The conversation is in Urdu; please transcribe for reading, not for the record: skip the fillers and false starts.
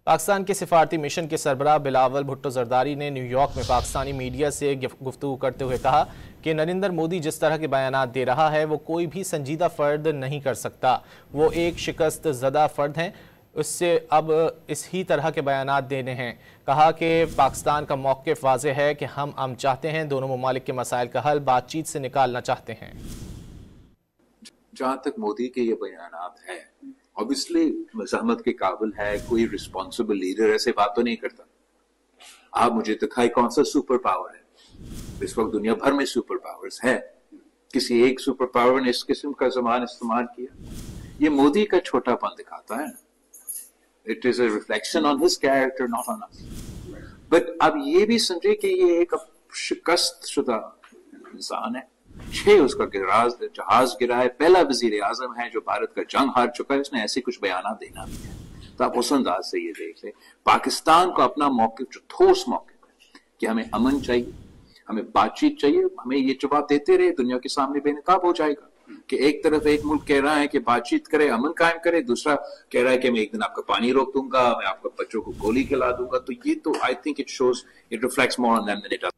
پاکستان کے سفارتی مشن کے سربراہ بلاول بھٹو زرداری نے نیو یارک میں پاکستانی میڈیا سے گفتگو کرتے ہوئے کہا کہ نریندر مودی جس طرح کے بیانات دے رہا ہے وہ کوئی بھی سنجیدہ فرد نہیں کر سکتا۔ وہ ایک شکست زدہ فرد ہیں، اس سے اب اس ہی طرح کے بیانات دینے ہیں۔ کہا کہ پاکستان کا موقف واضح ہے کہ ہم چاہتے ہیں دونوں ممالک کے مسائل کا حل بات چیت سے نکالنا چاہتے ہیں۔ جہاں تک مودی کے یہ بیانات ہیں obviously مزاحمت کے قابل ہے، کوئی ریسپانسبل لیڈر ایسے بات تو نہیں کرتا۔ آپ مجھے دکھائی کون سا سپر پاور ہے؟ اس وقت دنیا بھر میں سپر پاورز ہیں، کسی ایک سپر پاور نے اس قسم کا زبان استعمال کیا؟ یہ مودی کا چھوٹا پن دکھاتا ہے۔ It is a reflection on his character, not on us. But اب یہ بھی سمجھے کہ یہ ایک شکست شدہ انسان ہے، 6 اس کا جہاز گرا ہے، پہلا وزیر اعظم ہے جو بھارت کا جنگ ہار چکا ہے، اس نے ایسے کچھ بیانات دینا بھی ہے۔ تو آپ اس انداز سے یہ دیکھ لیں، پاکستان کو اپنا موقف جو ٹھوس موقف ہے کہ ہمیں امن چاہیے، ہمیں بات چیت چاہیے، ہمیں یہ جواب دیتے رہے دنیا کے سامنے بے نقاب ہو جائے گا کہ ایک طرف ایک ملک کہہ رہا ہے کہ بات چیت کرے، امن قائم کرے، دوسرا کہہ رہا ہے کہ میں ایک دن آپ کا پانی روک دوں گا، میں آپ کو بچوں کو گولی کھلا دوں گا۔ تو یہ تو I think it shows, it reflects more on them than it does.